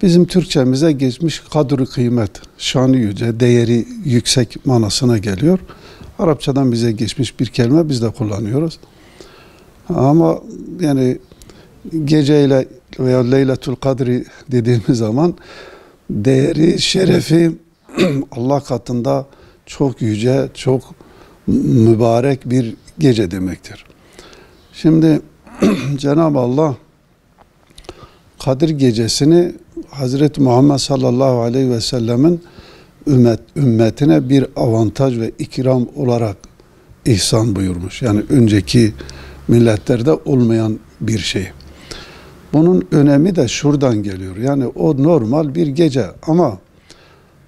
bizim Türkçemize geçmiş kadr-ı kıymet, şanı yüce, değeri yüksek manasına geliyor. Arapçadan bize geçmiş bir kelime biz de kullanıyoruz. Ama yani geceyle veya Leyletul Kadri dediğimiz zaman değeri, şerefi Allah katında çok yüce, çok mübarek bir gece demektir. Şimdi Cenab-ı Allah Kadir gecesini Hazreti Muhammed sallallahu aleyhi ve sellemin ümmetine bir avantaj ve ikram olarak ihsan buyurmuş. Yani önceki milletlerde olmayan bir şey. Bunun önemi de şuradan geliyor. Yani o normal bir gece ama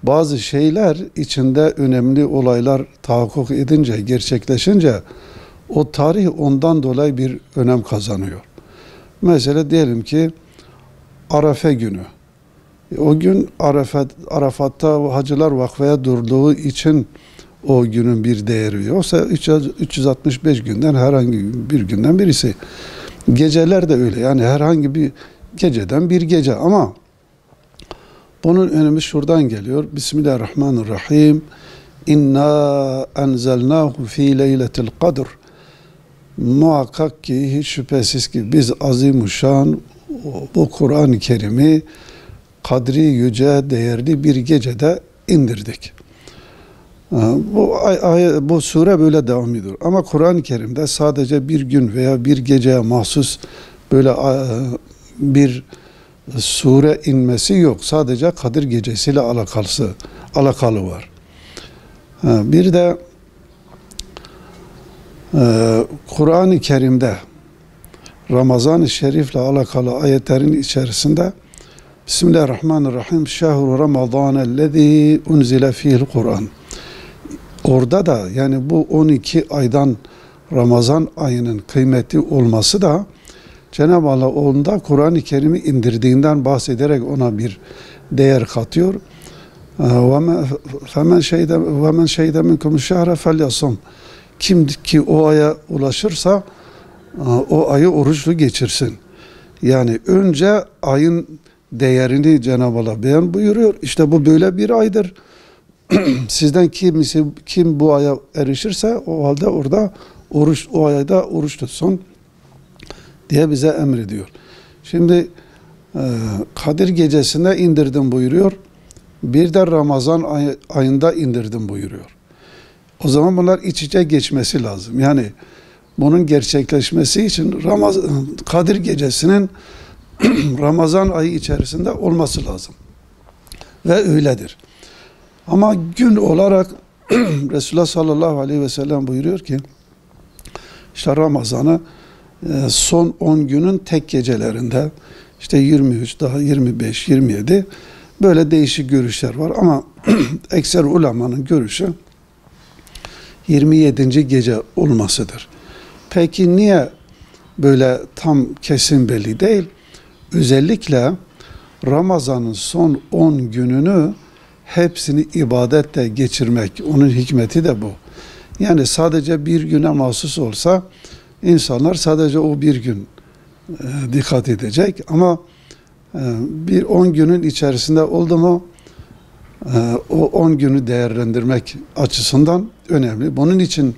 bazı şeyler içinde önemli olaylar tahakkuk edince, gerçekleşince o tarih ondan dolayı bir önem kazanıyor. Mesela diyelim ki Arafe günü. O gün Arafat'ta hacılar vakfaya durduğu için o günün bir değeri yoksa 365 günden herhangi bir günden birisi. Geceler de öyle. Yani herhangi bir geceden bir gece ama bunun önemi şuradan geliyor. Bismillahirrahmanirrahim. İnna enzelnahu fi leyletil kadr. Muhakkak ki hiç şüphesiz ki biz azimuşşan bu Kur'an-ı Kerim'i kadri yüce değerli bir gecede indirdik. Bu sure böyle devam ediyor. Ama Kur'an-ı Kerim'de sadece bir gün veya bir geceye mahsus böyle bir sure inmesi yok. Sadece Kadir Gecesi'yle alakalı var. Bir de Kur'an-ı Kerim'de Ramazan-ı Şerif'le alakalı ayetlerin içerisinde Bismillahirrahmanirrahim. Şehru Ramazanellezî unzile fîhil Kur'an. Orada da yani bu 12 aydan Ramazan ayının kıymeti olması da Cenab-ı Allah onda Kur'an-ı Kerim'i indirdiğinden bahsederek ona bir değer katıyor. وَمَنْ شَهِدَ مِنْكُمُ الشَّهْرَ فَلْيَصُمْ. Kim ki o aya ulaşırsa o ayı oruçlu geçirsin. Yani önce ayın değerini Cenab-ı Allah beyan buyuruyor. İşte bu böyle bir aydır. Sizden kim bu aya erişirse o halde orada o ayda oruç tutsun diye bize emrediyor. Şimdi Kadir gecesinde indirdim buyuruyor. Bir de Ramazan ayında indirdim buyuruyor. O zaman bunlar iç içe geçmesi lazım. Yani bunun gerçekleşmesi için Kadir gecesinin Ramazan ayı içerisinde olması lazım. Ve öyledir. Ama gün olarak Resulullah sallallahu aleyhi ve sellem buyuruyor ki işte Ramazan'ı son 10 günün tek gecelerinde işte 23, daha 25, 27 böyle değişik görüşler var ama ekser ulemanın görüşü 27. gece olmasıdır. Peki niye böyle tam kesin belli değil? Özellikle Ramazan'ın son 10 gününü hepsini ibadette geçirmek, onun hikmeti de bu. Yani sadece bir güne mahsus olsa insanlar sadece o bir gün dikkat edecek ama bir 10 günün içerisinde oldu mu o 10 günü değerlendirmek açısından önemli. Bunun için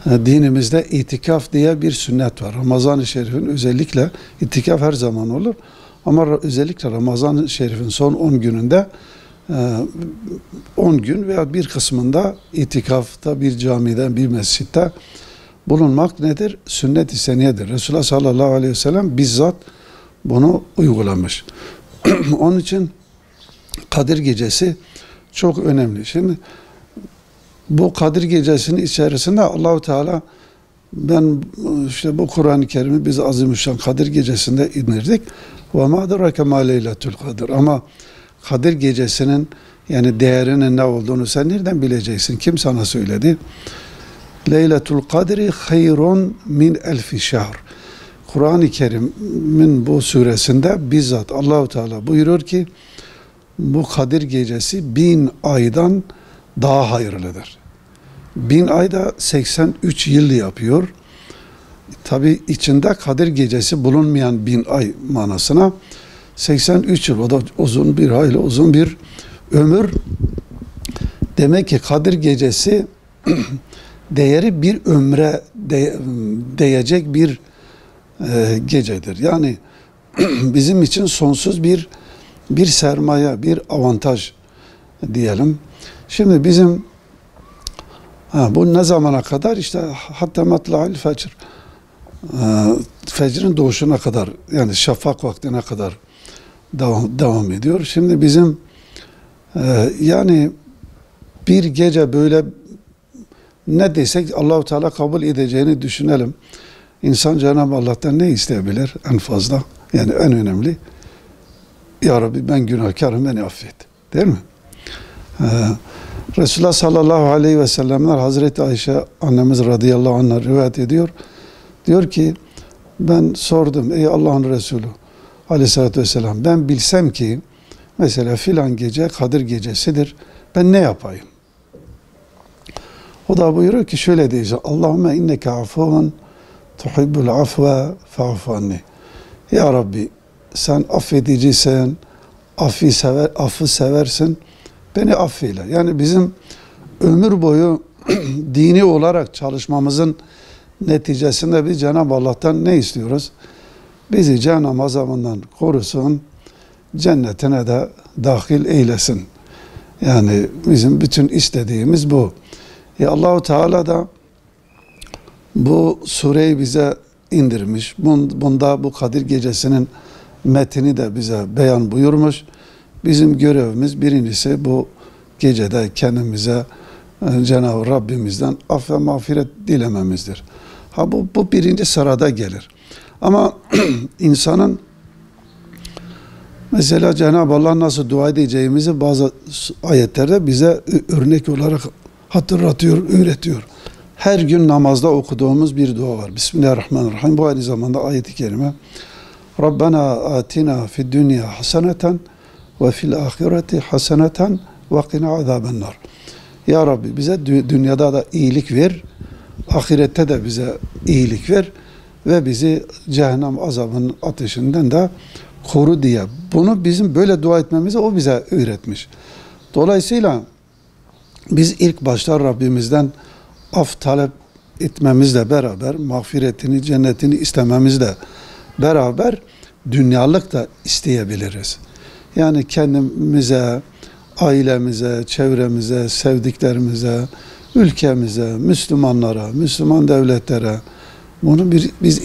dinimizde itikaf diye bir sünnet var. Ramazan-ı Şerif'in özellikle itikaf her zaman olur. Ama özellikle Ramazan-ı Şerif'in son 10 gününde 10 gün veya bir kısmında itikafta bir camide, bir mescitte bulunmak nedir? Sünnet-i seniyedir. Resulullah sallallahu aleyhi ve sellem bizzat bunu uygulamış. Onun için Kadir Gecesi çok önemli. Şimdi bu Kadir Gecesi'nin içerisinde Allahu Teala ben işte bu Kur'an-ı Kerim'i biz azimüşşan Kadir Gecesi'nde indirdik. Ve ma adrake ma leyletul kadir. Ama Kadir Gecesi'nin yani değerinin ne olduğunu sen nereden bileceksin? Kim sana söyledi? Leyletul kadri hayrun min elfi şehr. Kur'an-ı Kerim'in bu suresinde bizzat Allahu Teala buyuruyor ki bu Kadir Gecesi 1000 aydan daha hayırlıdır. 1000 ayda 83 yıl yapıyor. Tabi içinde Kadir Gecesi bulunmayan 1000 ay manasına 83 yıl, o da uzun bir, hayli uzun bir ömür. Demek ki Kadir Gecesi değeri bir ömre değecek bir gecedir. Yani bizim için sonsuz bir sermaye, bir avantaj diyelim. Şimdi bizim bu ne zamana kadar? İşte hatta matla'il fecr, fecrin doğuşuna kadar, yani şafak vaktine kadar devam ediyor. Şimdi bizim yani bir gece böyle ne desek Allahu Teala kabul edeceğini düşünelim. İnsan Cenab-ı Allah'tan ne isteyebilir en fazla? Yani en önemli, Ya Rabbi ben günahkarım, beni affet. Değil mi? Resulullah sallallahu aleyhi ve sellemler Hazreti Ayşe annemiz radıyallahu anh'a rivayet ediyor. Diyor ki ben sordum, ey Allah'ın Resulü aleyhissalatü vesselam, ben bilsem ki mesela filan gece Kadir Gecesidir, ben ne yapayım? O da buyuruyor ki şöyle diyecek: Allahümme inneke afuvun tuhibbul afve fa'fu anni. Ya Rabbi sen affedicisin, affı seversin, beni affeyle. Yani bizim ömür boyu dini olarak çalışmamızın neticesinde biz Cenab-ı Allah'tan ne istiyoruz? Bizi cehennem azabından korusun, cennetine de dahil eylesin. Yani bizim bütün istediğimiz bu. Allahu Teala da bu sureyi bize indirmiş. Bunda bu Kadir Gecesi'nin metni de bize beyan buyurmuş. Bizim görevimiz birincisi bu gecede kendimize Cenab-ı Rabbimizden af ve mağfiret dilememizdir. Bu birinci sırada gelir. Ama insanın mesela Cenab-ı Allah nasıl dua edeceğimizi bazı ayetlerde bize örnek olarak hatırlatıyor, öğretiyor. Her gün namazda okuduğumuz bir dua var. Bismillahirrahmanirrahim. Bu aynı zamanda ayet-i kerime. Rabbena atina fid dünya haseneten ve fil ahireti haseneten ve qina azabennar. Ya Rabbi bize dünyada da iyilik ver, ahirette de bize iyilik ver ve bizi cehennem azabının ateşinden de koru diye. Bunu bizim böyle dua etmemizi o bize öğretmiş. Dolayısıyla biz ilk başta Rabbimizden af talep etmemizle beraber, mağfiretini, cennetini istememizle beraber dünyalık da isteyebiliriz. Yani kendimize, ailemize, çevremize, sevdiklerimize, ülkemize, Müslümanlara, Müslüman devletlere bunu biz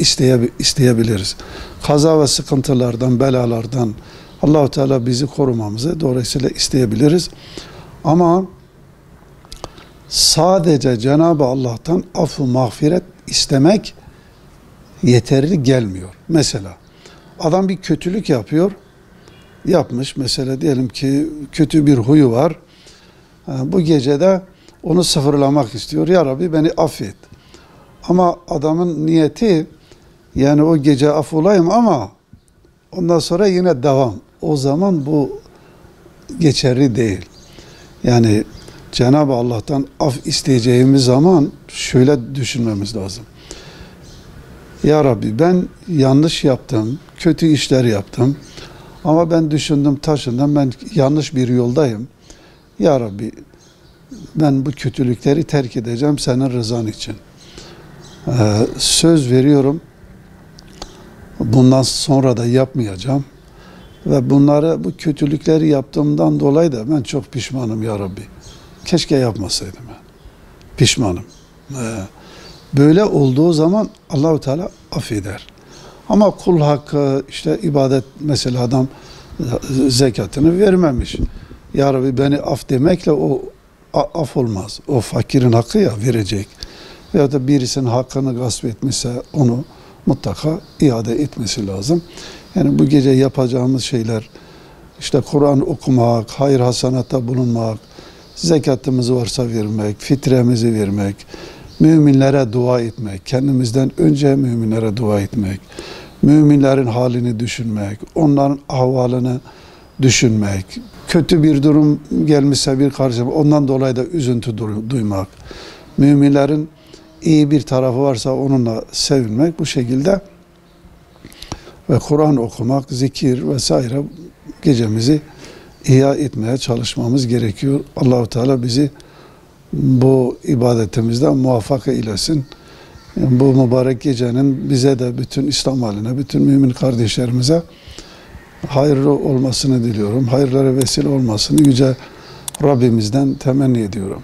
isteyebiliriz. Kaza ve sıkıntılardan, belalardan Allah-u Teala bizi korumamızı dolayısıyla isteyebiliriz. Ama sadece Cenab-ı Allah'tan affı mağfiret istemek yeterli gelmiyor. Mesela adam bir kötülük yapmış. Mesela diyelim ki kötü bir huyu var. Bu gecede onu sıfırlamak istiyor. Ya Rabbi beni affet. Ama adamın niyeti yani o gece affolayım ama ondan sonra yine devam. O zaman bu geçerli değil. Yani Cenab-ı Allah'tan af isteyeceğimiz zaman şöyle düşünmemiz lazım. Ya Rabbi ben yanlış yaptım, kötü işler yaptım. Ama ben düşündüm, taşındım, ben yanlış bir yoldayım. Ya Rabbi ben bu kötülükleri terk edeceğim senin rızan için. Söz veriyorum, bundan sonra da yapmayacağım. Ve bu kötülükleri yaptığımdan dolayı da ben çok pişmanım ya Rabbi. Keşke yapmasaydım ben. Pişmanım. Böyle olduğu zaman Allah-u Teala affeder. Ama kul hakkı, işte ibadet, mesela adam zekatını vermemiş. Ya Rabbi beni af demekle o af olmaz. O fakirin hakkı ya, verecek. Veya da birisinin hakkını gasp etmişse onu mutlaka iade etmesi lazım. Yani bu gece yapacağımız şeyler, işte Kur'an okumak, hayır hasanatta bulunmak, zekatımız varsa vermek, fitremizi vermek, müminlere dua etmek, kendimizden önce müminlere dua etmek, müminlerin halini düşünmek, onların ahvalını düşünmek, kötü bir durum gelmişse bir karşıma, ondan dolayı da üzüntü duymak, müminlerin iyi bir tarafı varsa onunla sevinmek, bu şekilde ve Kur'an okumak, zikir vesaire gecemizi ihya etmeye çalışmamız gerekiyor. Allahu Teala bizi bu ibadetimizden muvaffak eylesin. Yani bu mübarek gecenin bize de bütün İslam haline, bütün mümin kardeşlerimize hayırlı olmasını diliyorum. Hayırlara vesile olmasını yüce Rabbimizden temenni ediyorum.